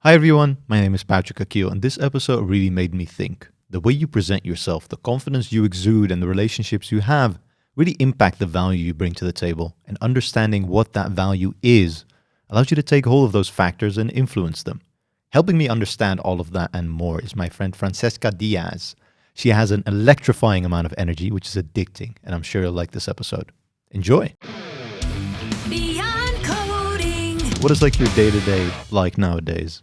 Hi everyone, my name is Patrick Akil, and this episode really made me think. The way you present yourself, the confidence you exude, and the relationships you have really impact the value you bring to the table. And understanding what that value is allows you to take hold of those factors and influence them. Helping me understand all of that and more is my friend Francisca Dias. She has an electrifying amount of energy, which is addicting, and I'm sure you'll like this episode. Enjoy! Beyond coding. What is like your day-to-day like nowadays?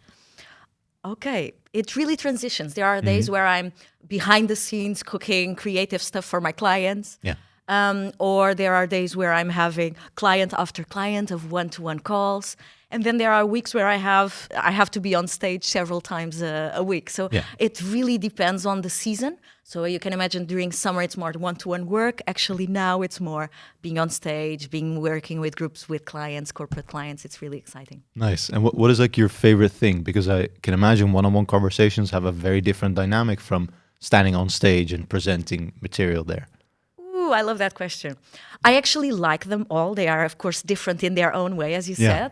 Okay, it really transitions. There are days where I'm behind the scenes cooking creative stuff for my clients. Yeah. Or there are days where I'm having client after client of one-to-one calls. And then there are weeks where I have to be on stage several times a week. So It really depends on the season. So you can imagine during summer it's more one-to-one work. Actually now it's more being on stage, working with groups, with clients, corporate clients. It's really exciting. Nice. And what is like your favorite thing? Because I can imagine one-on-one conversations have a very different dynamic from standing on stage and presenting material there. Ooh, I love that question. I actually like them all. They are, of course, different in their own way, as you said.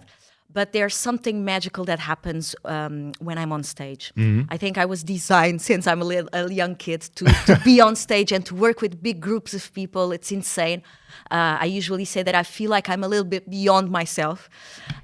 But there's something magical that happens when I'm on stage. I think I was designed since I'm a young kid to be on stage and to work with big groups of people. It's insane. I usually say that I feel like I'm a little bit beyond myself.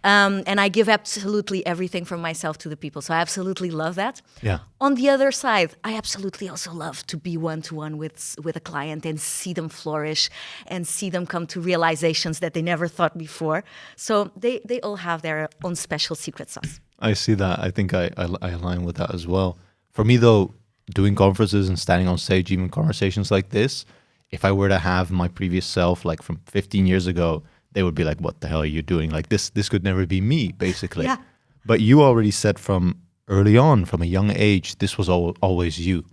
And I give absolutely everything from myself to the people. So I absolutely love that. Yeah. On the other side, I absolutely also love to be one-to-one with a client and see them flourish and see them come to realizations that they never thought before. So they all have their own special secret sauce. I see that. I think I align with that as well. For me, though, doing conferences and standing on stage, even conversations like this, if I were to have my previous self, like from 15 years ago, they would be like, what the hell are you doing? Like this could never be me, basically. Yeah. But you already said from early on, from a young age, this was always you.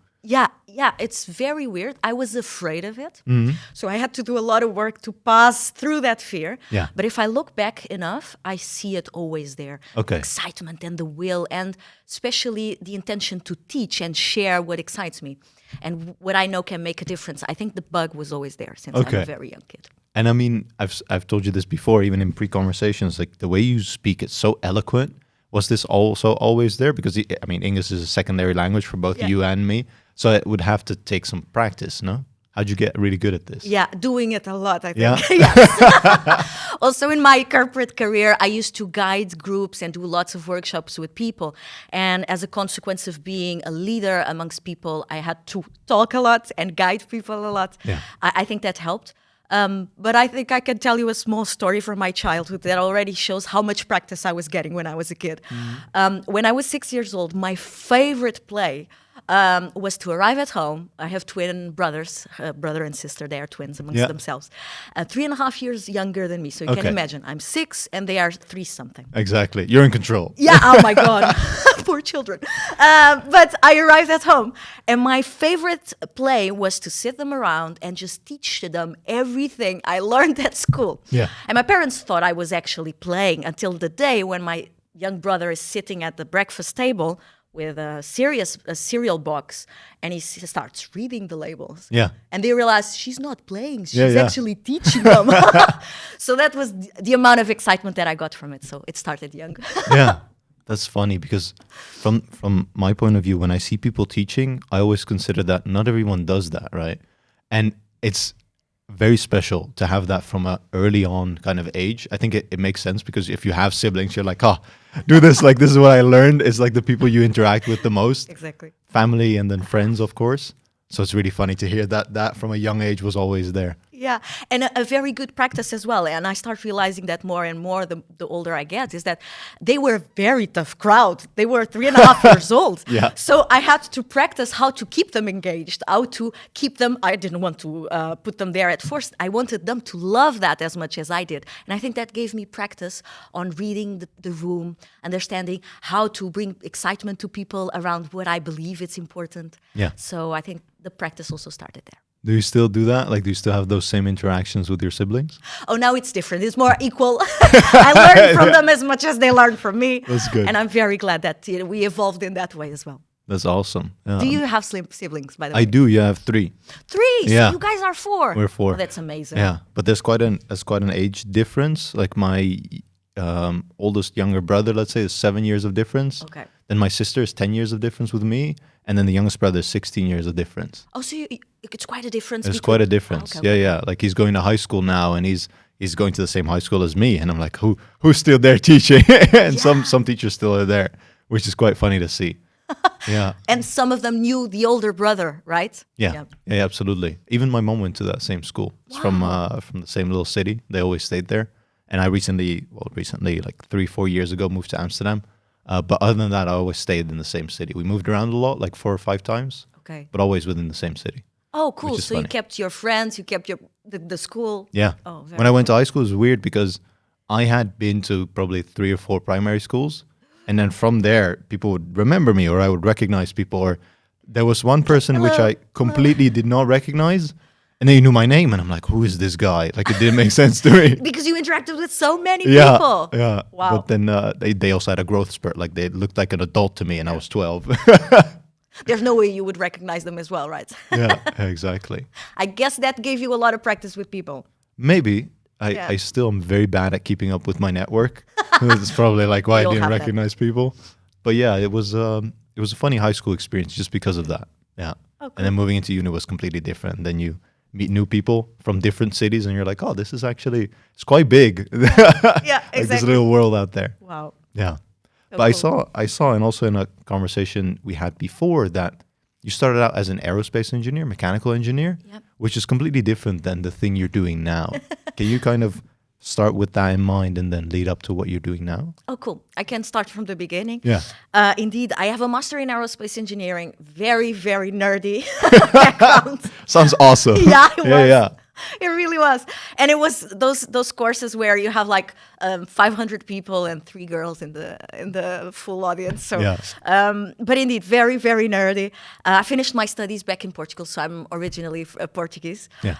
Yeah, it's very weird. I was afraid of it. So I had to do a lot of work to pass through that fear. Yeah. But if I look back enough, I see it always there. Okay. The excitement and the will, and especially the intention to teach and share what excites me and what I know can make a difference. I think the bug was always there since I'm a very young kid. And I mean, I've told you this before, even in pre-conversations, like the way you speak, it's so eloquent. Was this also always there? Because, I mean, English is a secondary language for both you and me. So it would have to take some practice, no? How'd you get really good at this? Yeah, doing it a lot, I think. Yeah? Yes. Also, in my corporate career, I used to guide groups and do lots of workshops with people. And as a consequence of being a leader amongst people, I had to talk a lot and guide people a lot. Yeah. I think that helped. But I think I can tell you a small story from my childhood that already shows how much practice I was getting when I was a kid. When I was 6 years old, my favorite play was to arrive at home. I have twin brothers, brother and sister. They are twins amongst themselves. 3.5 years younger than me. So you can imagine, I'm 6 and they are 3-something. Exactly. You're in control. Yeah, oh my God. Poor children. But I arrived at home. And my favorite play was to sit them around and just teach them everything I learned at school. Yeah. And my parents thought I was actually playing until the day when my young brother is sitting at the breakfast table with a cereal box, and he starts reading the labels. Yeah. And they realize she's not playing, she's Yeah. actually teaching them. So that was the amount of excitement that I got from it. So it started young. Yeah. That's funny because from my point of view, when I see people teaching, I always consider that not everyone does that, right? And it's very special to have that from a early on kind of age. I think it makes sense because if you have siblings, you're like, do this. Like, this is what I learned. It's like the people you interact with the most. Exactly. Family and then friends, of course. So it's really funny to hear that from a young age was always there. Yeah, and a very good practice as well. And I start realizing that more and more the older I get, is that they were a very tough crowd. They were 3.5 years old. Yeah. So I had to practice how to keep them engaged, how to keep them. I didn't want to put them there at first. I wanted them to love that as much as I did. And I think that gave me practice on reading the room, understanding how to bring excitement to people around what I believe it's important. Yeah. So I think the practice also started there. Do you still do that? Like, do you still have those same interactions with your siblings? Oh, now it's different. It's more equal. I learn from them as much as they learn from me. That's good. And I'm very glad that we evolved in that way as well. That's awesome. Do you have siblings, by the way? I do. You have 3. 3? Yeah. So you guys are 4. We're 4. Oh, that's amazing. Yeah, but there's quite an age difference. Like my oldest younger brother, let's say, is 7 years of difference. Okay. Then my sister is 10 years of difference with me. And then the youngest brother is 16 years of difference. Oh, so it's quite a difference. It's quite a difference. Okay, okay. Yeah. Like he's going to high school now and he's going to the same high school as me. And I'm like, who's still there teaching? And some teachers still are there, which is quite funny to see. Yeah. And some of them knew the older brother, right? Yeah, absolutely. Even my mom went to that same school. It's from the same little city. They always stayed there. And I recently, like 3-4 years ago, moved to Amsterdam. But other than that, I always stayed in the same city. We moved around a lot, like 4 or 5 times. Okay. But always within the same city. Oh, cool. So funny. you kept your friends, you kept the school. Yeah. Oh, when I went to high school, it was weird because I had been to probably 3 or 4 primary schools. And then from there, people would remember me or I would recognize people. Or there was one person which I completely did not recognize. And they knew my name. And I'm like, who is this guy? Like, it didn't make sense to me. Because you interacted with so many people. Yeah. Wow. But then they also had a growth spurt. Like, they looked like an adult to me and I was 12. There's no way you would recognize them as well, right? Yeah, exactly. I guess that gave you a lot of practice with people. Maybe. I still am very bad at keeping up with my network. That's probably like why I didn't recognize people. But yeah, it was a funny high school experience just because of that. Yeah. Oh, cool. And then moving into uni was completely different. Then you meet new people from different cities and you're like, oh, this is actually, it's quite big. Yeah, exactly. Like this little world out there. Wow. Yeah. So But cool. I saw, and also in a conversation we had before that you started out as an aerospace engineer, mechanical engineer, Yep. which is completely different than the thing you're doing now. Can you kind of start with that in mind and then lead up to what you're doing now? Oh, cool. I can start from the beginning. Yeah. Indeed, I have a master in aerospace engineering. Very, very nerdy background. Sounds awesome. Yeah, it was. Yeah. It really was. And it was those courses where you have like 500 people and 3 girls in the full audience. So, but indeed, very, very nerdy. I finished my studies back in Portugal, so I'm originally Portuguese. Yeah.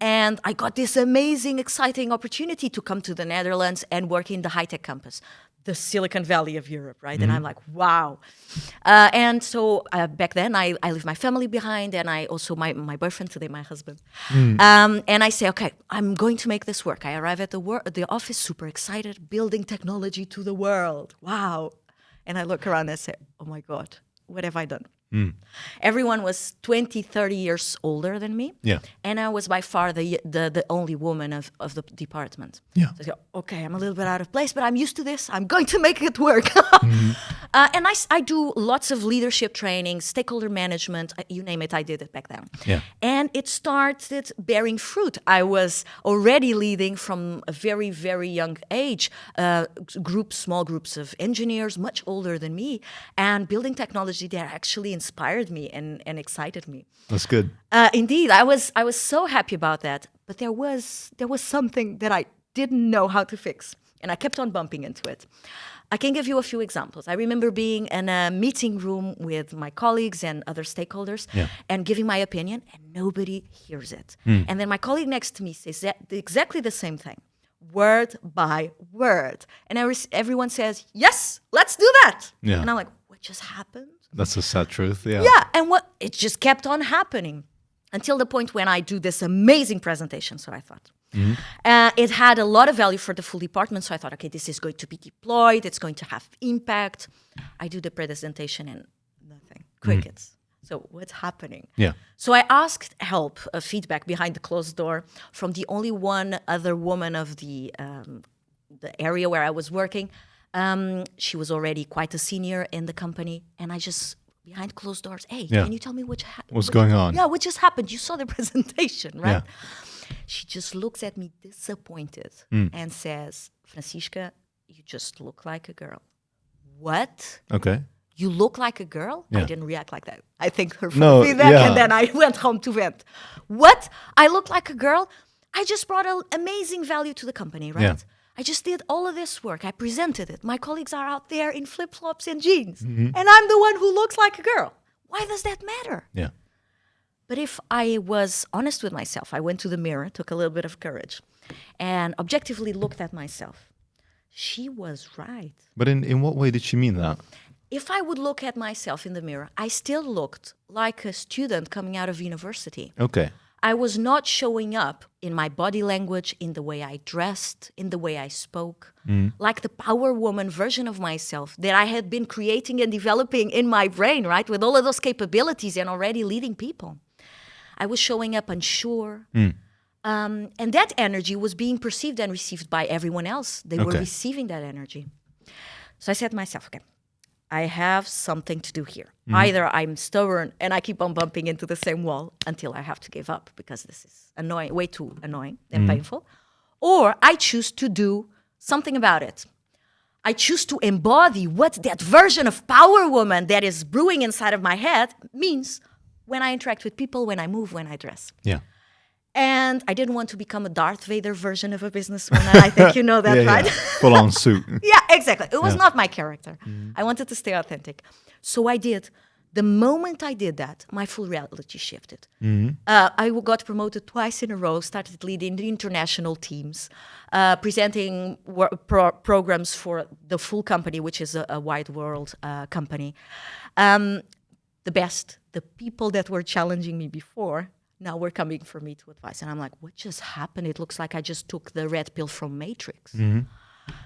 And I got this amazing, exciting opportunity to come to the Netherlands and work in the high-tech campus, the Silicon Valley of Europe, right? And I'm like, wow. And so back then, I left my family behind, and I also, my boyfriend today, my husband. And I say, okay, I'm going to make this work. I arrive at the office, super excited, building technology to the world. Wow. And I look around and I say, oh my God, what have I done? Everyone was 20, 30 years older than me. Yeah. And I was by far the only woman of the department. Yeah. So I go, okay, I'm a little bit out of place, but I'm used to this. I'm going to make it work. And I do lots of leadership training, stakeholder management, you name it, I did it back then. Yeah. And it started bearing fruit. I was already leading from a very, very young age, small groups of engineers, much older than me, and building technology that actually inspired me and excited me. That's good. Indeed, I was so happy about that. But there was something that I didn't know how to fix, and I kept on bumping into it. I can give you a few examples. I remember being in a meeting room with my colleagues and other stakeholders and giving my opinion, and nobody hears it. And then my colleague next to me says exactly the same thing, word by word. And everyone says, yes, let's do that. Yeah. And I'm like, what just happened? That's the sad truth. Yeah. Yeah, and it just kept on happening until the point when I do this amazing presentation, so I thought. It had a lot of value for the full department, so I thought, okay, this is going to be deployed, it's going to have impact. I do the presentation and nothing, crickets. So what's happening? Yeah. So I asked help, feedback behind the closed door from the only one other woman of the area where I was working. She was already quite a senior in the company, and I just, behind closed doors, hey, can you tell me what's going on? Yeah, what just happened? You saw the presentation, right? Yeah. She just looks at me disappointed and says, Francisca, you just look like a girl. What? Okay. You look like a girl? Yeah. I didn't react like that. I thanked her for feedback, and then I went home to vent. What? I look like a girl? I just brought an amazing value to the company, right? Yeah. I just did all of this work. I presented it. My colleagues are out there in flip-flops and jeans. And I'm the one who looks like a girl. Why does that matter? Yeah. But if I was honest with myself, I went to the mirror, took a little bit of courage, and objectively looked at myself. She was right. But in what way did she mean that? If I would look at myself in the mirror, I still looked like a student coming out of university. Okay. I was not showing up in my body language, in the way I dressed, in the way I spoke, like the power woman version of myself that I had been creating and developing in my brain, right? With all of those capabilities and already leading people. I was showing up unsure. And that energy was being perceived and received by everyone else. They were receiving that energy. So I said to myself, okay, I have something to do here. Either I'm stubborn and I keep on bumping into the same wall until I have to give up because this is annoying, way too annoying and painful, or I choose to do something about it. I choose to embody what that version of power woman that is brewing inside of my head means when I interact with people, when I move, when I dress. Yeah. And I didn't want to become a Darth Vader version of a businesswoman. I think you know that, right? Full on suit. Yeah, exactly. It was not my character. I wanted to stay authentic. So I did. The moment I did that, my full reality shifted. I got promoted twice in a row, started leading the international teams, presenting programs for the full company, which is a wide world company. The best, the people that were challenging me before, now we're coming for me to advise. And I'm like, what just happened? It looks like I just took the red pill from Matrix.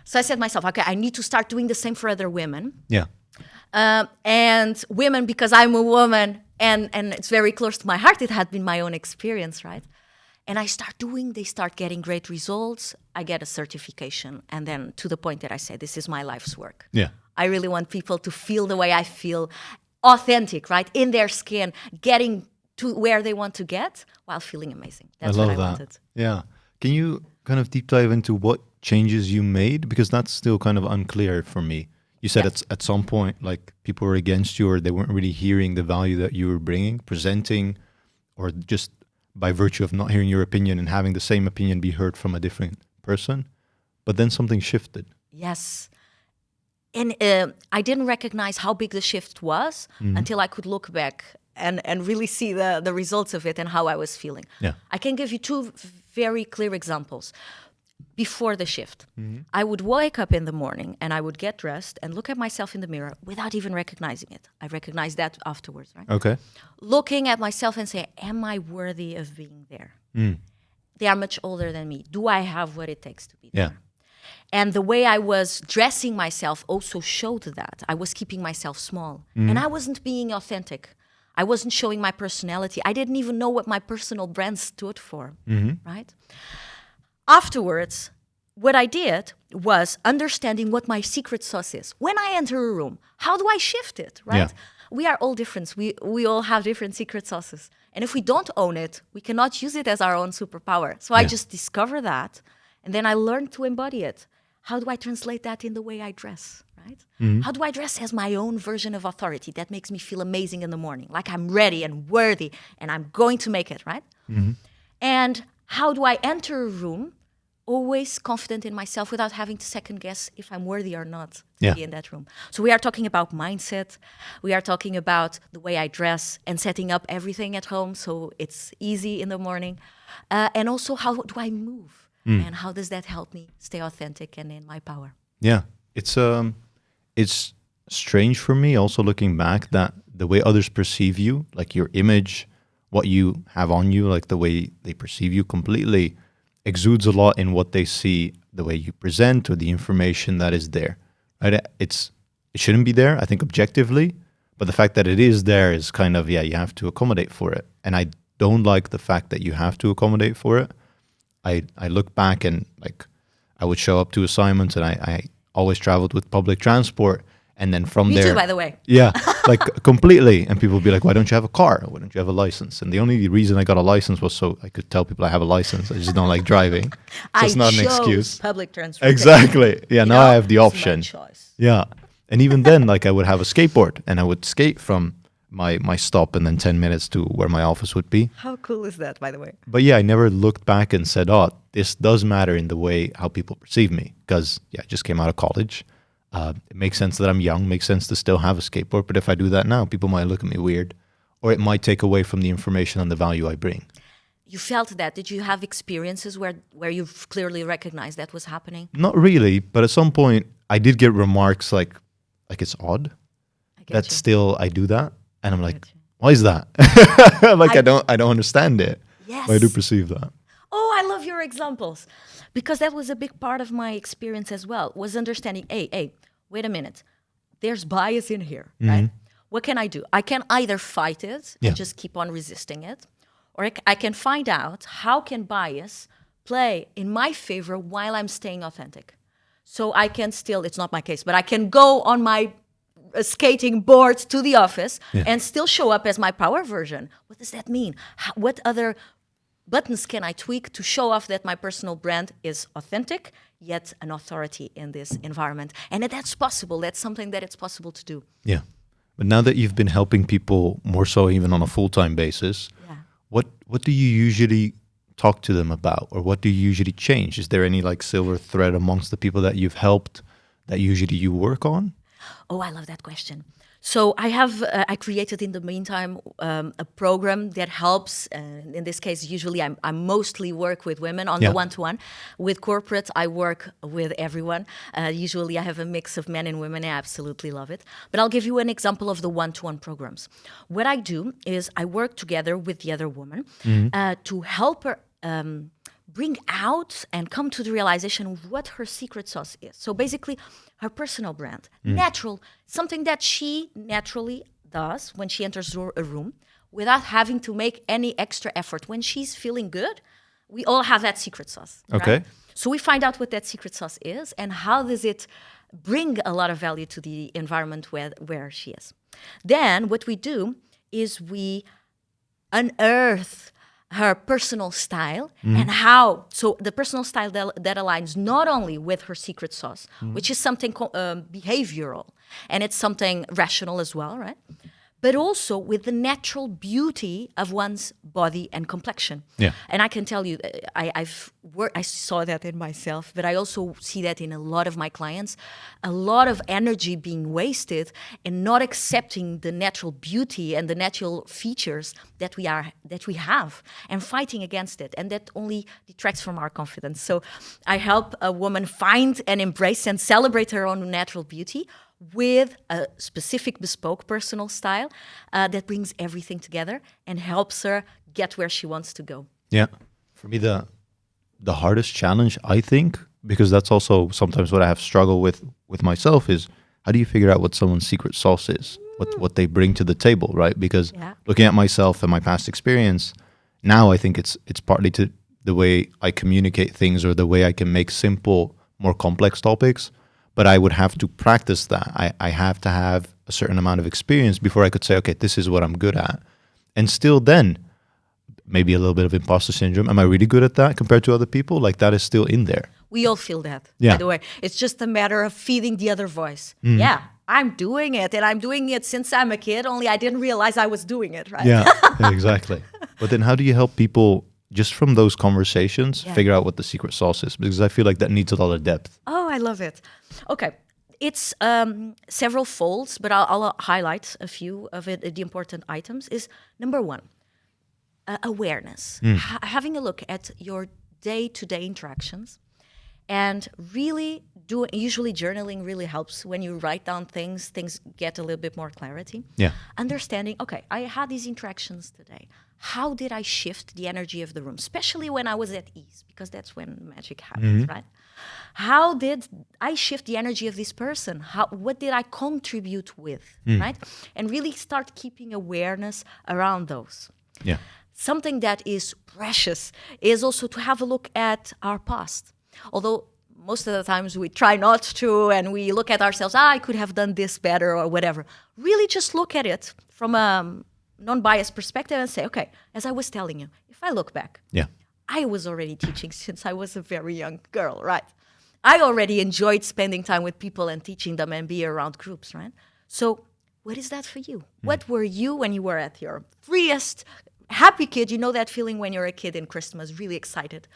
So I said to myself, okay, I need to start doing the same for other women. Yeah. And women, because I'm a woman and it's very close to my heart, it had been my own experience, right? And I start doing, they start getting great results. I get a certification. And then to the point that I say, this is my life's work. Yeah. I really want people to feel the way I feel, authentic, right? In their skin, getting to where they want to get while feeling amazing. That's I love what I that. wanted. Yeah. Can you kind of deep dive into what changes you made? Because that's still kind of unclear for me. You said at some point, like people were against you or they weren't really hearing the value that you were bringing, presenting, or just by virtue of not hearing your opinion and having the same opinion be heard from a different person. But then something shifted. Yes. And I didn't recognize how big the shift was until I could look back and really see the results of it and how I was feeling. Yeah. I can give you two very clear examples. Before the shift, I would wake up in the morning and I would get dressed and look at myself in the mirror without even recognizing it. I recognized that afterwards, right? Okay. Looking at myself and say, am I worthy of being there? They are much older than me. Do I have what it takes to be there? And the way I was dressing myself also showed that. I was keeping myself small. And I wasn't being authentic. I wasn't showing my personality. I didn't even know what my personal brand stood for, right? Afterwards, what I did was understanding what my secret sauce is. When I enter a room, how do I shift it, right? Yeah. We are all different. We all have different secret sauces. And if we don't own it, we cannot use it as our own superpower. So I just discovered that, and then I learned to embody it. How do I translate that in the way I dress, right? How do I dress as my own version of authority that makes me feel amazing in the morning, like I'm ready and worthy and I'm going to make it, right? And how do I enter a room always confident in myself without having to second guess if I'm worthy or not to be in that room? So we are talking about mindset. We are talking about the way I dress and setting up everything at home so it's easy in the morning. And also, how do I move? And how does that help me stay authentic and in my power? Yeah, it's strange for me also looking back that the way others perceive you, like your image, what you have on you, like the way they perceive you completely exudes a lot in what they see, the way you present or the information that is there, right? It shouldn't be there, I think, objectively, but the fact that it is there is kind of, you have to accommodate for it. And I don't like the fact that you have to accommodate for it. I look back and like I would show up to assignments and I always traveled with public transport. And then from there... Me too, by the way. Yeah, like completely. And people would be like, why don't you have a car? Why don't you have a license? And the only reason I got a license was so I could tell people I have a license. I just don't like driving. So it's not an excuse. Public transport. Exactly. Yeah, now I have the it's option. my choice. Yeah. And even then, like I would have a skateboard and I would skate from my stop and then 10 minutes to where my office would be. How cool is that, by the way? But yeah, I never looked back and said, oh, this does matter in the way how people perceive me. Because I just came out of college. It makes sense that I'm young, makes sense to still have a skateboard. But if I do that now, people might look at me weird. Or it might take away from the information and the value I bring. You felt that. Did you have experiences where you've clearly recognized that was happening? Not really. But at some point, I did get remarks like it's odd that still I do that. And I'm like, why is that? Like, I don't understand it. Yes. I do perceive that. Oh, I love your examples. Because that was a big part of my experience as well, was understanding, hey, wait a minute. There's bias in here, right? What can I do? I can either fight it and just keep on resisting it, or I can find out how can bias play in my favor while I'm staying authentic. So I can still, it's not my case, but I can go on my skating board to the office and still show up as my power version. What does that mean? What other buttons can I tweak to show off that my personal brand is authentic, yet an authority in this environment? And that's possible. That's something that it's possible to do. Yeah. But now that you've been helping people more so even on a full-time basis, what do you usually talk to them about, or what do you usually change? Is there any like silver thread amongst the people that you've helped that usually you work on? Oh, I love that question. So I created in the meantime a program that helps. In this case, usually I mostly work with women on the one-to-one. With corporate, I work with everyone. Usually I have a mix of men and women. I absolutely love it. But I'll give you an example of the one-to-one programs. What I do is I work together with the other woman to help her bring out and come to the realization of what her secret sauce is. So basically, her personal brand, natural, something that she naturally does when she enters a room without having to make any extra effort. When she's feeling good, we all have that secret sauce. Okay. Right? So we find out what that secret sauce is and how does it bring a lot of value to the environment where she is. Then what we do is we unearth her personal style and how, so the personal style that aligns not only with her secret sauce, which is something behavioral, and it's something rational as well, right? But also with the natural beauty of one's body and complexion. Yeah. And I can tell you, I saw that in myself, but I also see that in a lot of my clients, a lot of energy being wasted in not accepting the natural beauty and the natural features that we have, and fighting against it. And that only detracts from our confidence. So I help a woman find and embrace and celebrate her own natural beauty with a specific bespoke personal style that brings everything together and helps her get where she wants to go. Yeah. For me, the hardest challenge, I think, because that's also sometimes what I have struggled with myself, is how do you figure out what someone's secret sauce is, what they bring to the table, right? Because looking at myself and my past experience, now I think it's partly to the way I communicate things or the way I can make simple, more complex topics. But I would have to practice that. I have to have a certain amount of experience before I could say, okay, this is what I'm good at. And still then, maybe a little bit of imposter syndrome. Am I really good at that compared to other people? Like that is still in there. We all feel that, by the way. It's just a matter of feeding the other voice. Yeah, I'm doing it. And I'm doing it since I'm a kid, only I didn't realize I was doing it, right? Yeah, exactly. But then how do you help people just from those conversations figure out what the secret sauce is? Because I feel like that needs a lot of depth. Oh, I love it. Okay. It's several folds, but I'll highlight a few of it. The important items is number one, awareness. Having a look at your day-to-day interactions and really usually journaling really helps. When you write down things get a little bit more clarity. Yeah. Understanding, okay, I had these interactions today. How did I shift the energy of the room, especially when I was at ease, because that's when magic happens, right? How did I shift the energy of this person? What did I contribute with, right? And really start keeping awareness around those. Yeah. Something that is precious is also to have a look at our past. Although most of the times we try not to, and we look at ourselves, I could have done this better or whatever. Really just look at it from a non-biased perspective and say, okay, as I was telling you, if I look back, I was already teaching since I was a very young girl, right? I already enjoyed spending time with people and teaching them and be around groups, right? So what is that for you? What were you when you were at your freest, happy kid? You know that feeling when you're a kid in Christmas, really excited.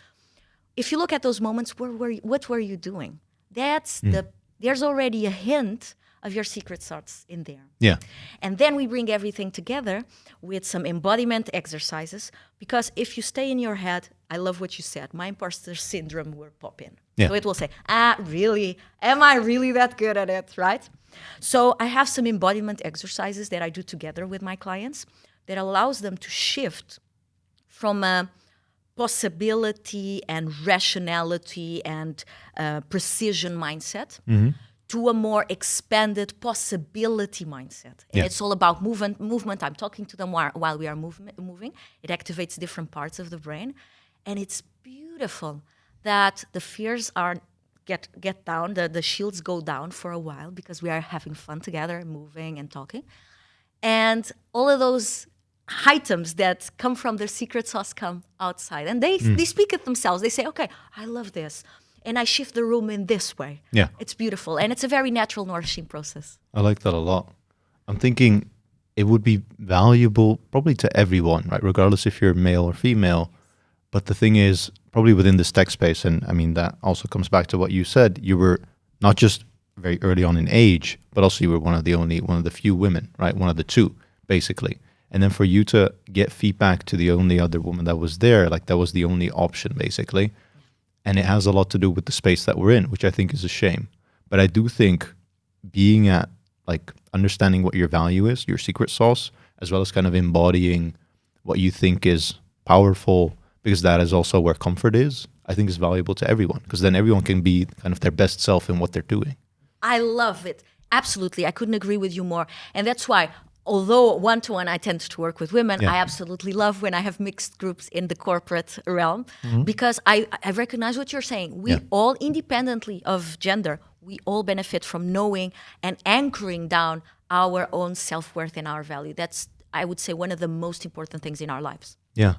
If you look at those moments, what were you doing? There's already a hint of your secret sauce in there. Yeah. And then we bring everything together with some embodiment exercises, because if you stay in your head, I love what you said, my imposter syndrome will pop in. Yeah. So it will say, really? Am I really that good at it, right? So I have some embodiment exercises that I do together with my clients that allows them to shift from possibility and rationality and precision mindset to a more expanded possibility mindset. And it's all about movement. I'm talking to them while we are moving. It activates different parts of the brain. And it's beautiful that the fears get down, the shields go down for a while because we are having fun together and moving and talking. And all of those items that come from their secret sauce come outside. And they speak it themselves. They say, okay, I love this. And I shift the room in this way. Yeah. It's beautiful. And it's a very natural nourishing process. I like that a lot. I'm thinking it would be valuable probably to everyone, right? Regardless if you're male or female. But the thing is, probably within this tech space, and I mean, that also comes back to what you said, you were not just very early on in age, but also you were one of the few women, right? One of the two, basically. And then for you to get feedback to the only other woman that was there, like that was the only option, basically. And it has a lot to do with the space that we're in, which I think is a shame. But I do think being at, like, understanding what your value is, your secret sauce, as well as kind of embodying what you think is powerful, because that is also where comfort is, I think is valuable to everyone, because then everyone can be kind of their best self in what they're doing. I love it. Absolutely. I couldn't agree with you more. And that's why, although one-to-one I tend to work with women, I absolutely love when I have mixed groups in the corporate realm, because I recognize what you're saying. We all, independently of gender, we all benefit from knowing and anchoring down our own self-worth and our value. That's, I would say, one of the most important things in our lives. Yeah.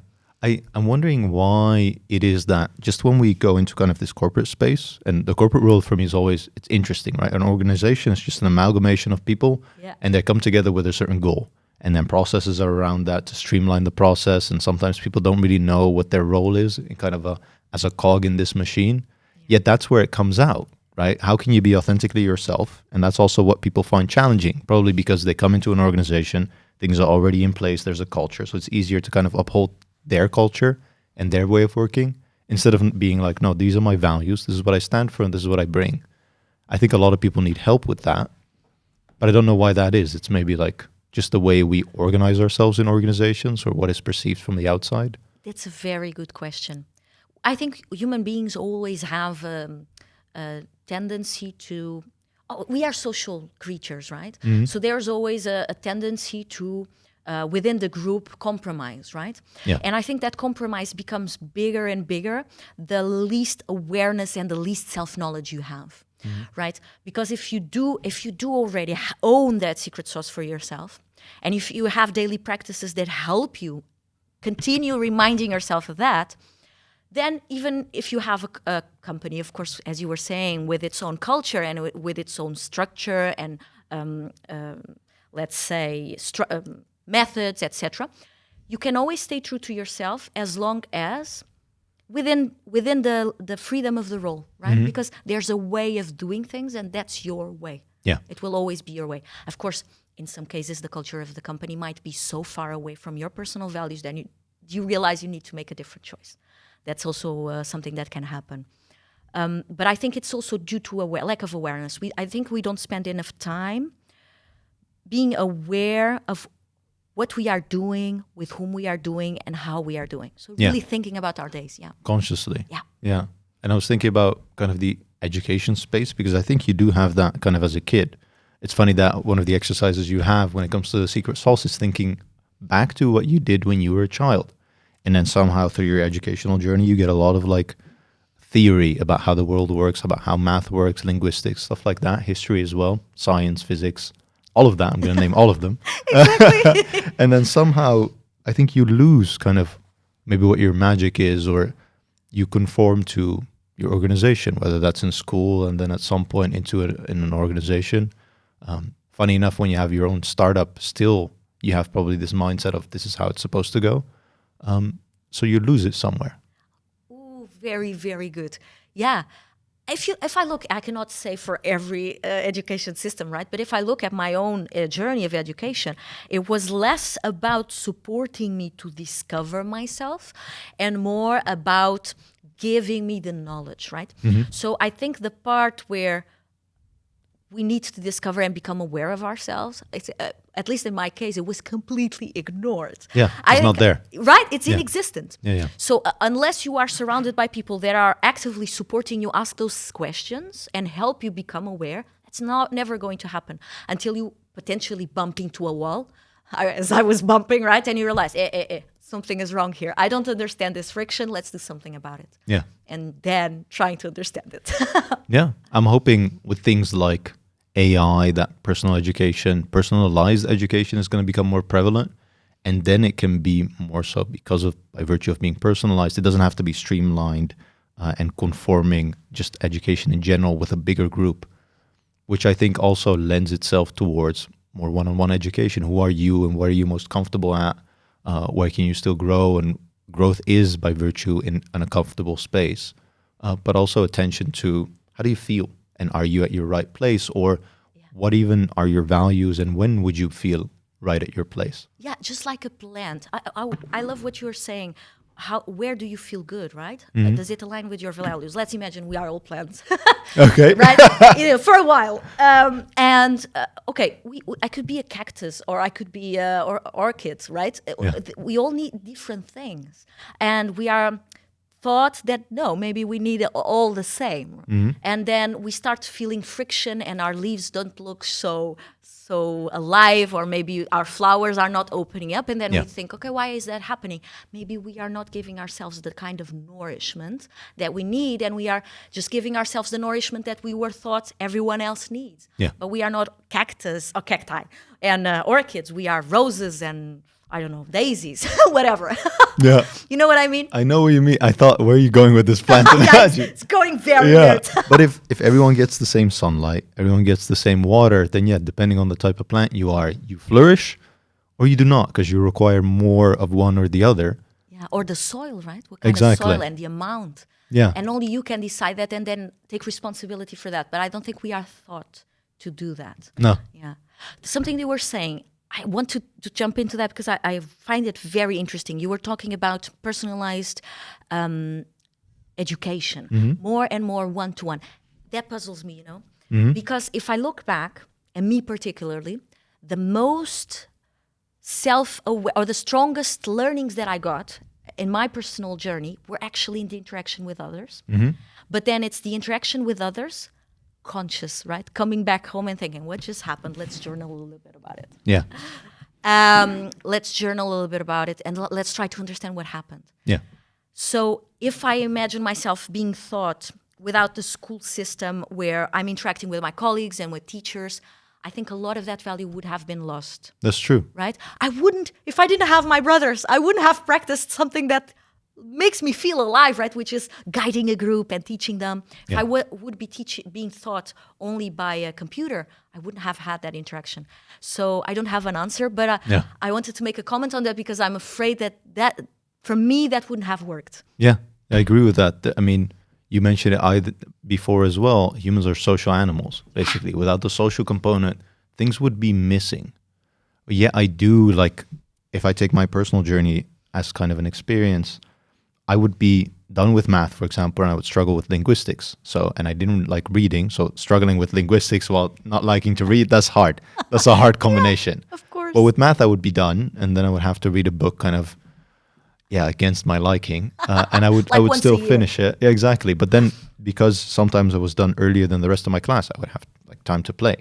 I'm wondering why it is that just when we go into kind of this corporate space, and the corporate world for me is always, it's interesting, right? An organization is just an amalgamation of people, and they come together with a certain goal. And then processes are around that to streamline the process. And sometimes people don't really know what their role is in kind of as a cog in this machine. Yet that's where it comes out, right? How can you be authentically yourself? And that's also what people find challenging, probably because they come into an organization, things are already in place, there's a culture. So it's easier to kind of uphold their culture and their way of working, instead of being like, no, these are my values, this is what I stand for, and this is what I bring. I think a lot of people need help with that, but I don't know why that is. It's maybe like just the way we organize ourselves in organizations, or what is perceived from the outside. That's a very good question. I think human beings always have a tendency to, we are social creatures, right? So there's always a tendency to within the group compromise, right? Yeah. And I think that compromise becomes bigger and bigger the least awareness and the least self-knowledge you have, right? Because if you do already own that secret sauce for yourself, and if you have daily practices that help you continue reminding yourself of that, then even if you have a company, of course, as you were saying, with its own culture and with its own structure and let's say methods, etc., you can always stay true to yourself as long as within the freedom of the role, right? Because there's a way of doing things, and that's your way. Yeah. It will always be your way. Of course, in some cases, the culture of the company might be so far away from your personal values that you realize you need to make a different choice. That's also something that can happen. But I think it's also due to a lack of awareness. I think we don't spend enough time being aware of what we are doing, with whom we are doing, and how we are doing. So really thinking about our days, Consciously. Yeah. Yeah. And I was thinking about kind of the education space, because I think you do have that kind of as a kid. It's funny that one of the exercises you have when it comes to the secret sauce is thinking back to what you did when you were a child. And then somehow through your educational journey, you get a lot of like theory about how the world works, about how math works, linguistics, stuff like that, history as well, science, physics, all of that. I'm going to name all of them. Exactly. And then somehow I think you lose kind of maybe what your magic is, or you conform to your organization, whether that's in school and then at some point in an organization. Funny enough, when you have your own startup, still you have probably this mindset of this is how it's supposed to go. So you lose it somewhere. Ooh, very, very good. Yeah. If I look, I cannot say for every education system, right? But if I look at my own journey of education, it was less about supporting me to discover myself and more about giving me the knowledge, right? So I think the part where we need to discover and become aware of ourselves. It's, at least in my case, it was completely ignored. Yeah, it's not there. Right? It's inexistent. Yeah. So unless you are surrounded by people that are actively supporting you, ask those questions and help you become aware, it's never going to happen until you potentially bump into a wall, as I was bumping, right? And you realize, something is wrong here. I don't understand this friction. Let's do something about it. Yeah. And then trying to understand it. Yeah. I'm hoping with things like AI, that personalized education is going to become more prevalent. And then it can be more so because of, by virtue of being personalized, it doesn't have to be streamlined and conforming just education in general with a bigger group, which I think also lends itself towards more one-on-one education. Who are you and where are you most comfortable at? Where can you still grow? And growth is by virtue in a comfortable space, but also attention to how do you feel? And are you at your right place? Or what even are your values? And when would you feel right at your place? Yeah, just like a plant. I love what you're saying. Where do you feel good, right? Does it align with your values? Let's imagine we are all plants. Okay. Right? For a while. Okay, I could be a cactus or I could be orchids, right? Yeah. We all need different things. And we are thought that, no, maybe we need all the same. And then we start feeling friction and our leaves don't look so alive, or maybe our flowers are not opening up, and then we think, okay, why is that happening? Maybe we are not giving ourselves the kind of nourishment that we need, and we are just giving ourselves the nourishment that we were taught everyone else needs. Yeah. But we are not cactus or cacti and orchids. We are roses and, I don't know, daisies, whatever. Yeah. You know what I mean? I know what you mean. I thought, where are you going with this plant analogy? It's going very weird. But if everyone gets the same sunlight, everyone gets the same water, then depending on the type of plant you are, you flourish or you do not, because you require more of one or the other. Yeah, or the soil, right? What kind of soil and the amount. Yeah. And only you can decide that and then take responsibility for that. But I don't think we are taught to do that. No. Yeah. Something they were saying, I want to jump into that because I find it very interesting. You were talking about personalized education, more and more one-to-one. That puzzles me, you know, because if I look back, and me particularly, the most self-aware or the strongest learnings that I got in my personal journey were actually in the interaction with others. But then it's the interaction with others, conscious, right? Coming back home and thinking, what just happened? Let's journal a little bit about it. Yeah. Let's journal a little bit about it and let's try to understand what happened. Yeah. So if I imagine myself being taught without the school system where I'm interacting with my colleagues and with teachers, I think a lot of that value would have been lost. That's true. Right? If I didn't have my brothers, I wouldn't have practiced something that makes me feel alive, right? Which is guiding a group and teaching them. If I would be being taught only by a computer, I wouldn't have had that interaction. So I don't have an answer, but I wanted to make a comment on that because I'm afraid that for me, that wouldn't have worked. Yeah, I agree with that. I mean, you mentioned it before as well. Humans are social animals, basically. Without the social component, things would be missing. But yeah, I do, like, if I take my personal journey as kind of an experience, I would be done with math, for example, and I would struggle with linguistics. And I didn't like reading. So struggling with linguistics while not liking to read, that's hard. That's a hard combination. Yeah, of course. But with math, I would be done. And then I would have to read a book kind of, against my liking. And I would still finish it. Yeah, exactly. But then because sometimes I was done earlier than the rest of my class, I would have like time to play.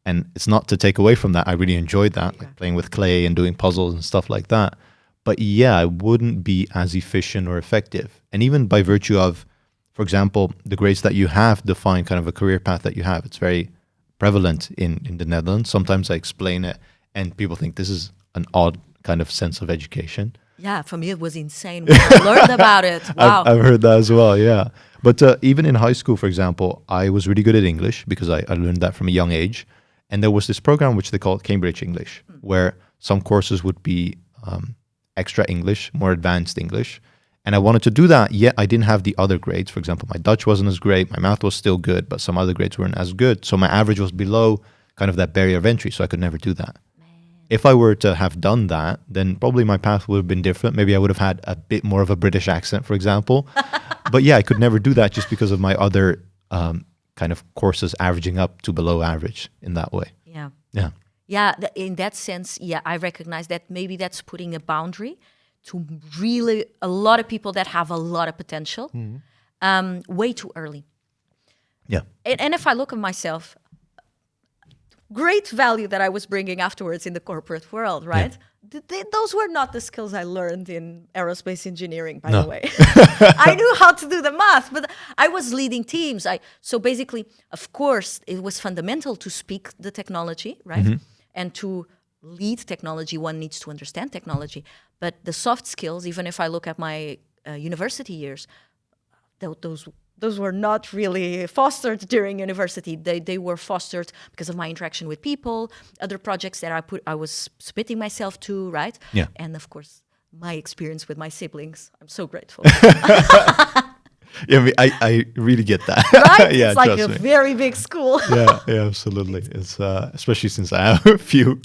And it's not to take away from that. I really enjoyed that, like playing with clay and doing puzzles and stuff like that. But I wouldn't be as efficient or effective. And even by virtue of, for example, the grades that you have define kind of a career path that you have. It's very prevalent in the Netherlands. Sometimes I explain it and people think this is an odd kind of sense of education. Yeah, for me it was insane when I learned about it. Wow. I've heard that as well, yeah. But even in high school, for example, I was really good at English because I learned that from a young age. And there was this program which they called Cambridge English, where some courses would be extra English, more advanced English. And I wanted to do that, yet I didn't have the other grades. For example, my Dutch wasn't as great, my math was still good, but some other grades weren't as good. So my average was below kind of that barrier of entry, so I could never do that. If I were to have done that, then probably my path would have been different. Maybe I would have had a bit more of a British accent, for example. But I could never do that just because of my other kind of courses averaging up to below average in that way. Yeah. Yeah. Yeah, in that sense, yeah, I recognize that maybe that's putting a boundary to really a lot of people that have a lot of potential way too early. Yeah. And if I look at myself, great value that I was bringing afterwards in the corporate world, right? Those were not the skills I learned in aerospace engineering, by the way. I knew how to do the math, but I was leading teams. So basically, of course, it was fundamental to speak the technology, right? And to lead technology, one needs to understand technology. But the soft skills, even if I look at my university years, those were not really fostered during university. They were fostered because of my interaction with people, other projects that I was submitting myself to, right? Yeah. And of course, my experience with my siblings. I'm so grateful. Yeah, I really get that. Right? Yeah, it's like a trust me. very big school. Yeah, absolutely. It's especially since I have a few,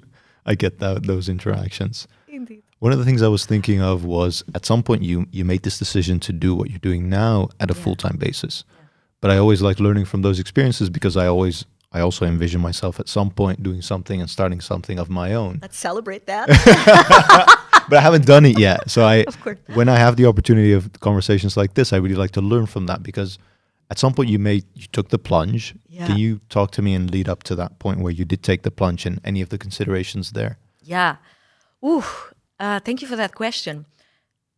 I get those interactions. Indeed. One of the things I was thinking of was at some point you made this decision to do what you're doing now at a full-time basis. Yeah. But I always like learning from those experiences because I also envision myself at some point doing something and starting something of my own. Let's celebrate that. But I haven't done it yet. So Of course. when I have the opportunity of conversations like this, I really like to learn from that because at some point you took the plunge. Yeah. Can you talk to me and lead up to that point where you did take the plunge and any of the considerations there? Yeah. Ooh. Thank you for that question.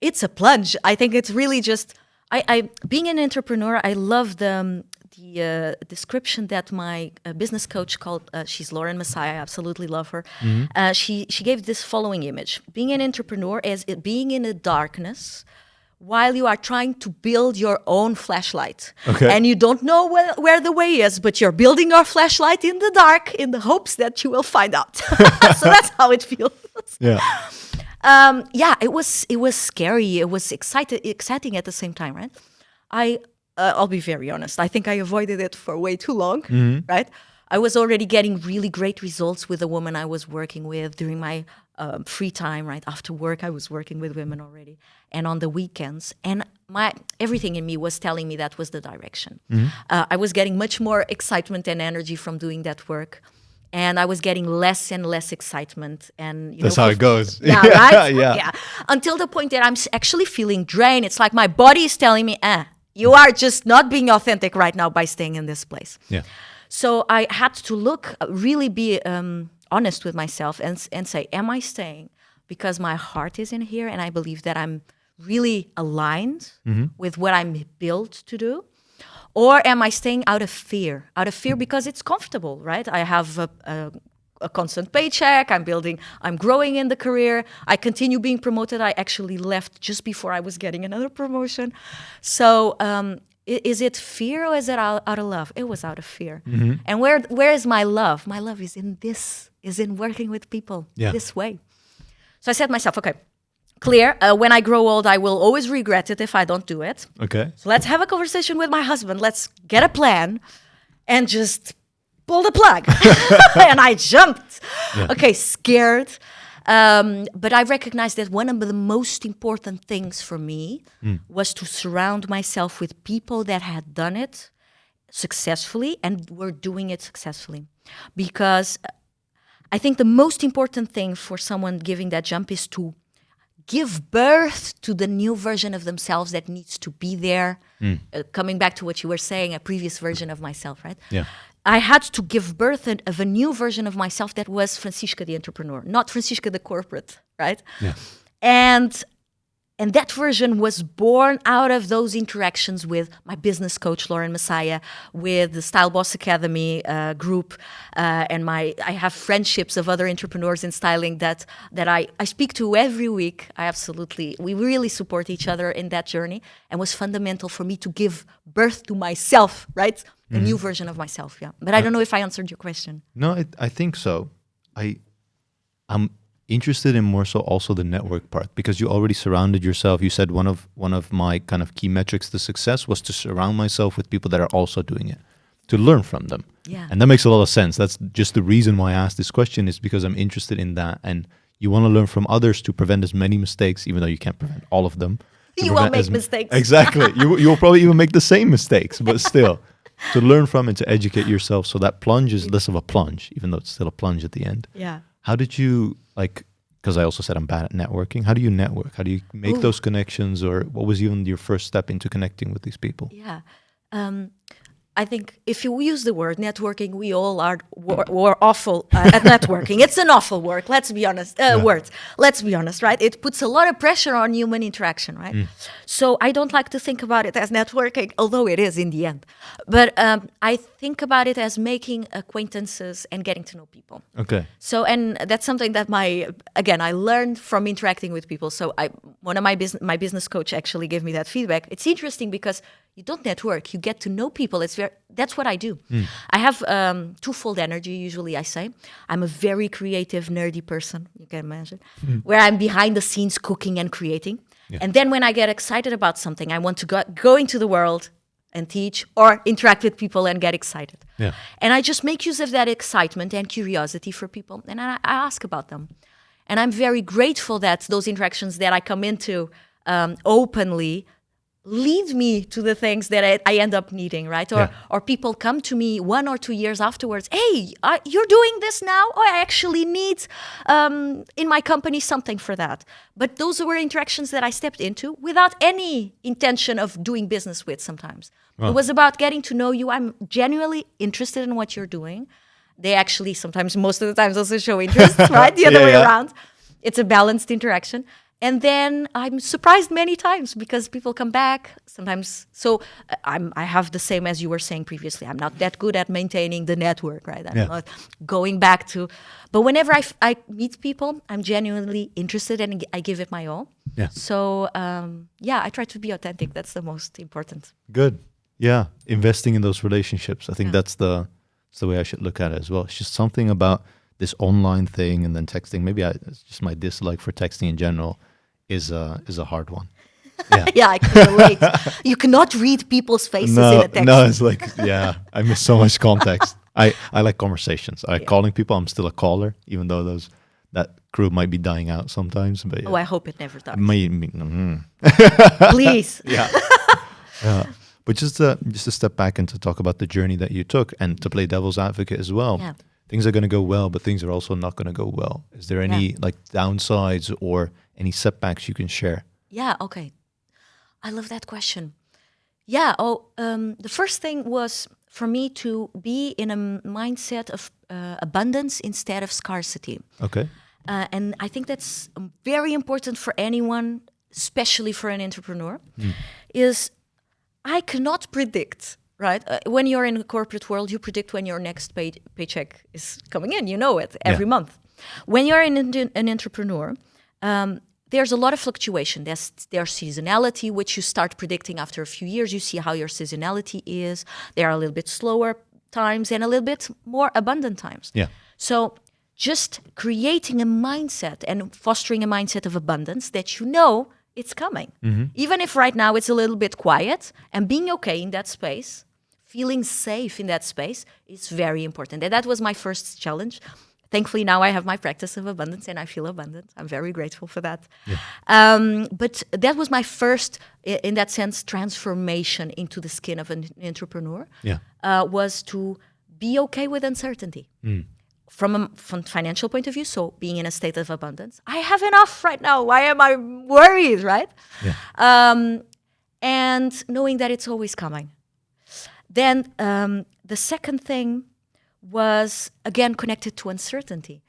It's a plunge. I think it's really just, I being an entrepreneur, I love the description that my business coach called, she's Lauren Messiah, I absolutely love her. She gave this following image. Being an entrepreneur is being in the darkness while you are trying to build your own flashlight. Okay. And you don't know where the way is, but you're building your flashlight in the dark in the hopes that you will find out. So that's how it feels. Yeah. It was scary. It was exciting at the same time, right? I'll be very honest. I think I avoided it for way too long, right? I was already getting really great results with the woman I was working with during my free time, right? After work, I was working with women already, and on the weekends, and everything in me was telling me that was the direction. I was getting much more excitement and energy from doing that work. And I was getting less and less excitement. And that's how it goes. Yeah, right? Yeah. Until the point that I'm actually feeling drained. It's like my body is telling me, you are just not being authentic right now by staying in this place. Yeah. So I had to really be honest with myself and say, am I staying because my heart is in here and I believe that I'm really aligned with what I'm built to do? Or am I staying out of fear? Out of fear because it's comfortable, right? I have a constant paycheck. I'm growing in the career. I continue being promoted. I actually left just before I was getting another promotion. So is it fear or is it out of love? It was out of fear. And where is my love? My love is in working with people this way. So I said to myself, okay, clear. When I grow old, I will always regret it if I don't do it. Okay. So let's have a conversation with my husband. Let's get a plan and just pull the plug. And I jumped. Yeah. Okay, scared. But I recognized that one of the most important things for me was to surround myself with people that had done it successfully and were doing it successfully. Because I think the most important thing for someone giving that jump is to give birth to the new version of themselves that needs to be there. Coming back to what you were saying, a previous version of myself, right? Yeah. I had to give birth of a new version of myself that was Francisca the entrepreneur, not Francisca the corporate, right? Yeah. And that version was born out of those interactions with my business coach, Lauren Messiah, with the Style Boss Academy group, and I have friendships of other entrepreneurs in styling that I speak to every week. We really support each other in that journey, and was fundamental for me to give birth to myself, right? A new version of myself, yeah. But I don't know if I answered your question. No, I think so. I'm interested in more so also the network part, because you already surrounded yourself. You said one of my kind of key metrics to success was to surround myself with people that are also doing it, to learn from them. Yeah. And that makes a lot of sense. That's just the reason why I asked this question, is because I'm interested in that. And you want to learn from others to prevent as many mistakes, even though you can't prevent all of them. You will make mistakes. Exactly. You will probably even make the same mistakes, but still. to learn from and to educate yourself. So that plunge is less of a plunge, even though it's still a plunge at the end. Yeah. How did you, like, because I also said I'm bad at networking. How do you network? How do you make those connections? Or what was even your first step into connecting with these people? Yeah. I think if you use the word networking, we all are we're awful at networking. It's an awful word. Let's be honest. Word. Let's be honest, right? It puts a lot of pressure on human interaction, right? So I don't like to think about it as networking, although it is in the end. But I think about it as making acquaintances and getting to know people. Okay. So, and that's something that I learned from interacting with people. So one of my business coach actually gave me that feedback. It's interesting because you don't network, you get to know people. That's what I do. I have twofold energy, usually I say. I'm a very creative, nerdy person, you can imagine, where I'm behind the scenes cooking and creating. Yeah. And then when I get excited about something, I want to go into the world and teach or interact with people and get excited. Yeah. And I just make use of that excitement and curiosity for people. And I ask about them. And I'm very grateful that those interactions that I come into openly lead me to the things that I end up needing, right? Or people come to me 1 or 2 years afterwards, hey, you're doing this now? Oh, I actually need in my company something for that. But those were interactions that I stepped into without any intention of doing business with sometimes. Oh. It was about getting to know you. I'm genuinely interested in what you're doing. They actually sometimes, most of the times also show interest, right? The other way around. It's a balanced interaction. And then I'm surprised many times because people come back sometimes. So I have the same as you were saying previously. I'm not that good at maintaining the network, right? I'm not going back to. But whenever I meet people, I'm genuinely interested and I give it my all. Yeah. So I try to be authentic. That's the most important. Good. Yeah. Investing in those relationships. I think that's the way I should look at it as well. It's just something about this online thing and then texting. Maybe it's just my dislike for texting in general. Is a hard one. Yeah, I can relate. You cannot read people's faces in a text. No, it's like, I miss so much context. I like conversations. Calling people, I'm still a caller, even though that crew might be dying out sometimes. But I hope it never does. Please. Yeah. But just to step back and to talk about the journey that you took and to play devil's advocate as well. Yeah. Things are going to go well, but things are also not going to go well. Is there any downsides or any setbacks you can share? Yeah, okay. I love that question. Yeah, the first thing was for me to be in a mindset of abundance instead of scarcity. Okay. And I think that's very important for anyone, especially for an entrepreneur, is I cannot predict. Right? When you're in the corporate world, you predict when your next paycheck is coming in. You know it every month. When you're an entrepreneur, there's a lot of fluctuation. There's seasonality, which you start predicting after a few years. You see how your seasonality is. There are a little bit slower times and a little bit more abundant times. Yeah. So just creating a mindset and fostering a mindset of abundance that you know it's coming. Mm-hmm. Even if right now it's a little bit quiet, and being okay in that space, feeling safe in that space is very important. And that was my first challenge. Thankfully, now I have my practice of abundance and I feel abundant. I'm very grateful for that. Yeah. But that was my first, in that sense, transformation into the skin of an entrepreneur, was to be okay with uncertainty. From a financial point of view, so being in a state of abundance. I have enough right now. Why am I worried, right? Yeah. And knowing that it's always coming. Then the second thing was, again, connected to uncertainty.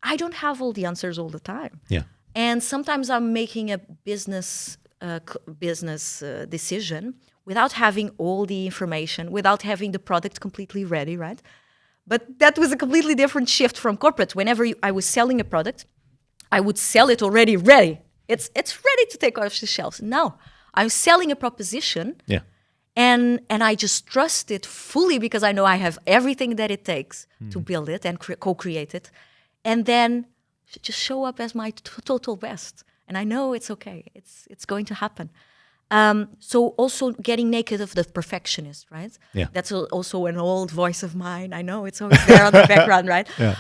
I don't have all the answers all the time. Yeah. And sometimes I'm making a business decision without having all the information, without having the product completely ready, right? But that was a completely different shift from corporate. Whenever I was selling a product, I would sell it already ready. It's ready to take off the shelves. Now, I'm selling a proposition. Yeah. And I just trust it fully because I know I have everything that it takes to build it and co-create it. And then just show up as my total best. And I know it's okay. It's going to happen. So also getting naked of the perfectionist, right? Yeah. That's also an old voice of mine. I know it's always there on the background, right? Yeah.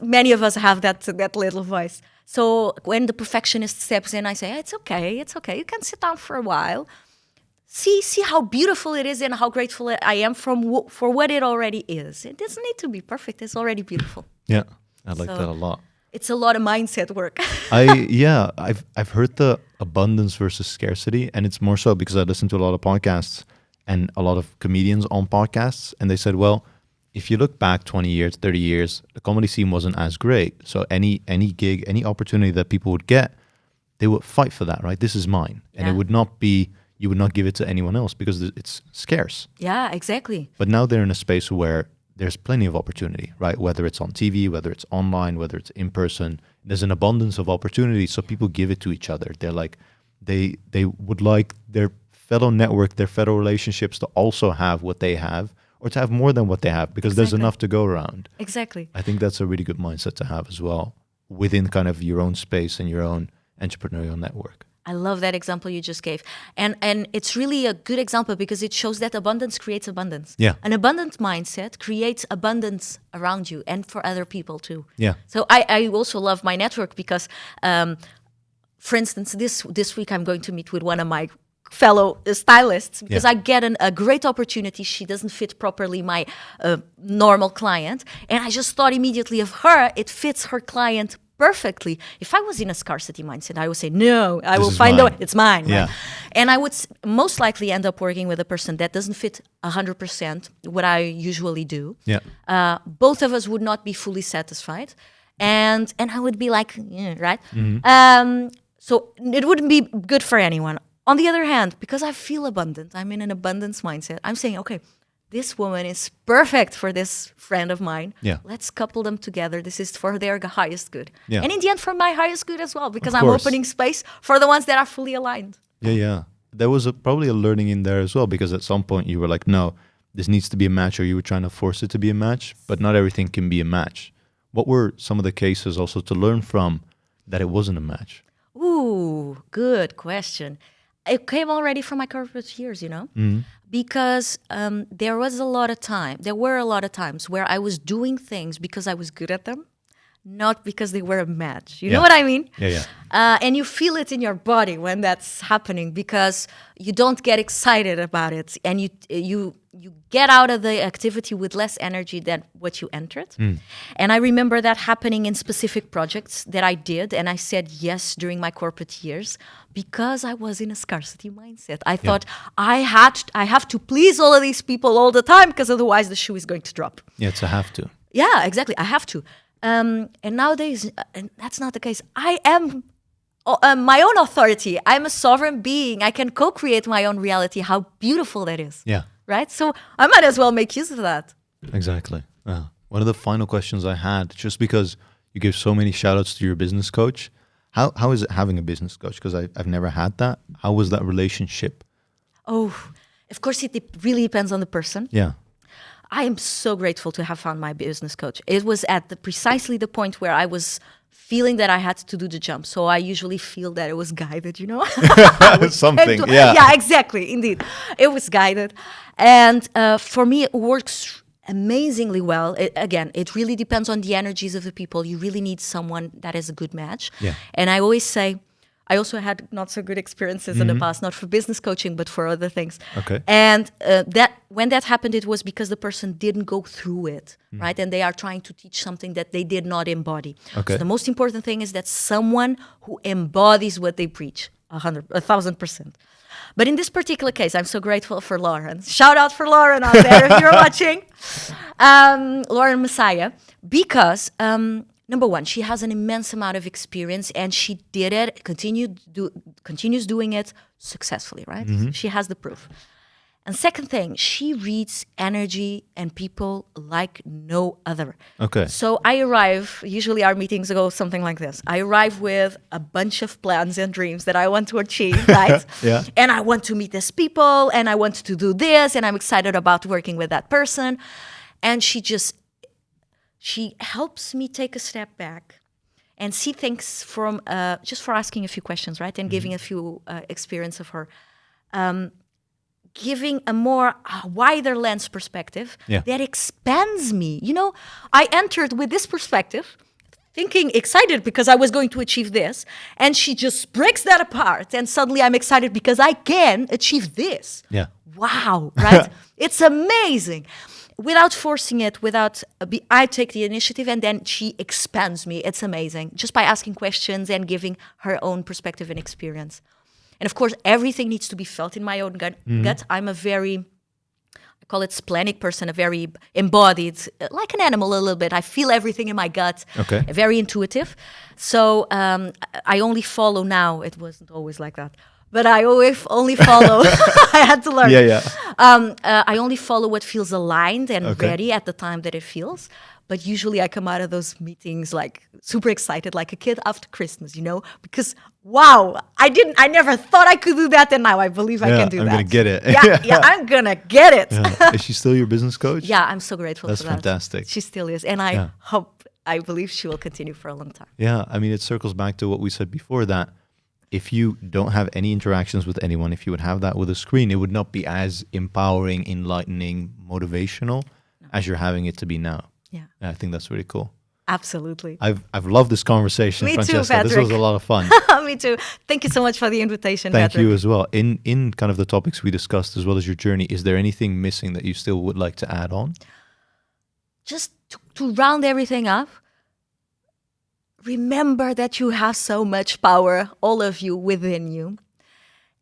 Many of us have that little voice. So when the perfectionist steps in, I say, it's okay. You can sit down for a while. see how beautiful it is and how grateful I am for what it already is. It doesn't need to be perfect. It's already beautiful. Yeah, I like that a lot. It's a lot of mindset work. I've heard the abundance versus scarcity, and it's more so because I listen to a lot of podcasts and a lot of comedians on podcasts, and they said, well, if you look back 20 years, 30 years, the comedy scene wasn't as great. So any gig, any opportunity that people would get, they would fight for that, right? This is mine. And it would not be, you would not give it to anyone else because it's scarce. Yeah, exactly. But now they're in a space where there's plenty of opportunity, right? Whether it's on TV, whether it's online, whether it's in person, there's an abundance of opportunity. So people give it to each other. They're like, they would like their fellow network, their fellow relationships to also have what they have, or to have more than what they have, because there's enough to go around. Exactly. I think that's a really good mindset to have as well, within kind of your own space and your own entrepreneurial network. I love that example you just gave. And it's really a good example because it shows that abundance creates abundance. Yeah. An abundant mindset creates abundance around you and for other people too. Yeah. So I also love my network because, for instance, this week I'm going to meet with one of my fellow stylists because I get a great opportunity. She doesn't fit properly my normal client. And I just thought immediately of her. It fits her client perfectly. If I was in a scarcity mindset, I would say, no, I will find a way. It's mine. Yeah. Right? And I would most likely end up working with a person that doesn't fit 100% what I usually do. Yeah. Both of us would not be fully satisfied. And I would be like, yeah, right? Mm-hmm. So it wouldn't be good for anyone. On the other hand, because I feel abundant, I'm in an abundance mindset, I'm saying, okay, this woman is perfect for this friend of mine. Yeah. Let's couple them together. This is for their highest good. Yeah. And in the end, for my highest good as well, because I'm opening space for the ones that are fully aligned. Yeah. There was probably a learning in there as well, because at some point you were like, no, this needs to be a match, or you were trying to force it to be a match, but not everything can be a match. What were some of the cases also to learn from that it wasn't a match? Ooh, good question. It came already from my corporate years, because there were a lot of times where I was doing things because I was good at them, not because they were a match. You know what I mean? Yeah. And you feel it in your body when that's happening because you don't get excited about it, and you get out of the activity with less energy than what you entered. And I remember that happening in specific projects that I did, and I said yes during my corporate years because I was in a scarcity mindset. I thought I have to please all of these people all the time because otherwise the shoe is going to drop. Yeah, it's a have to. Yeah, exactly. I have to. And nowadays, that's not the case. I am my own authority. I'm a sovereign being. I can co-create my own reality. How beautiful that is. Yeah. Right? So I might as well make use of that. Exactly. One of the final questions I had, just because you give so many shout outs to your business coach, how is it having a business coach? Because I've never had that. How was that relationship? Oh, of course, it really depends on the person. Yeah. I am so grateful to have found my business coach. It was at precisely the point where I was feeling that I had to do the jump. So I usually feel that it was guided, Something, yeah. Yeah, exactly, indeed. It was guided. And for me, it works amazingly well. It really depends on the energies of the people. You really need someone that is a good match. Yeah. And I always say, I also had not so good experiences in the past, not for business coaching, but for other things. Okay. And when that happened, it was because the person didn't go through it, right? And they are trying to teach something that they did not embody. Okay. So the most important thing is that someone who embodies what they preach, 1,000%. But in this particular case, I'm so grateful for Lauren. Shout out for Lauren out there if you're watching. Lauren Messiah, because number one, she has an immense amount of experience, and she did it, continues doing it successfully, right? She has the proof. And second thing, she reads energy and people like no other. Okay. So I arrive, usually our meetings go something like this. I arrive with a bunch of plans and dreams that I want to achieve, right? Yeah. And I want to meet these people, and I want to do this, and I'm excited about working with that person. And she helps me take a step back and see things from, just for asking a few questions, right? And giving a few experience of her. Giving a more wider lens perspective that expands me. I entered with this perspective, thinking excited because I was going to achieve this. And she just breaks that apart. And suddenly I'm excited because I can achieve this. Yeah. Wow, right? It's amazing. Without forcing it, I take the initiative and then she expands me. It's amazing. Just by asking questions and giving her own perspective and experience. And of course, everything needs to be felt in my own gut. I'm a very, I call it splenic person, a very embodied, like an animal a little bit. I feel everything in my gut, very intuitive. So I only follow now. It wasn't always like that. But I always only follow. I had to learn. I only follow what feels aligned and ready at the time that it feels. But usually I come out of those meetings like super excited, like a kid after Christmas, because wow, I never thought I could do that, and now I believe I can do that. I'm gonna get it. I'm gonna get it. Is she still your business coach? Yeah, I'm so grateful for that. That's fantastic. She still is, and I believe she will continue for a long time. Yeah, I mean, it circles back to what we said before, that if you don't have any interactions with anyone, if you would have that with a screen, it would not be as empowering, enlightening, motivational as you're having it to be now. Yeah. And I think that's really cool. Absolutely. I've loved this conversation, Me Francesca. too, Patrick. This was a lot of fun. Me too. Thank you so much for the invitation, Thank Patrick. you as well. In kind of the topics we discussed, as well as your journey, is there anything missing that you still would like to add on? Just to round everything up, remember that you have so much power, all of you, within you.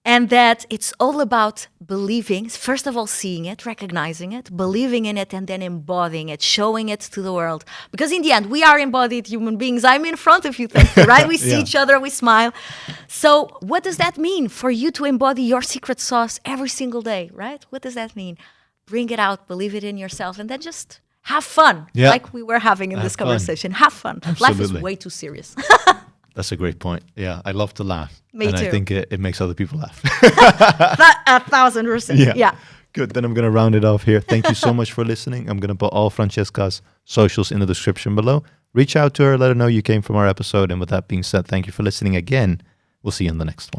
And that it's all about believing, first of all, seeing it, recognizing it, believing in it, and then embodying it, showing it to the world. Because in the end, we are embodied human beings. I'm in front of you, thank you, right? We see each other, we smile. So what does that mean for you to embody your secret sauce every single day, right? What does that mean? Bring it out, believe it in yourself, and then just have fun, like we were having in this conversation. Have fun. Absolutely. Life is way too serious. That's a great point. Yeah, I love to laugh. Me and too. I think it makes other people laugh. 1,000%. Yeah. Good. Then I'm going to round it off here. Thank you so much for listening. I'm going to put all Francesca's socials in the description below. Reach out to her, let her know you came from our episode. And with that being said, thank you for listening again. We'll see you in the next one.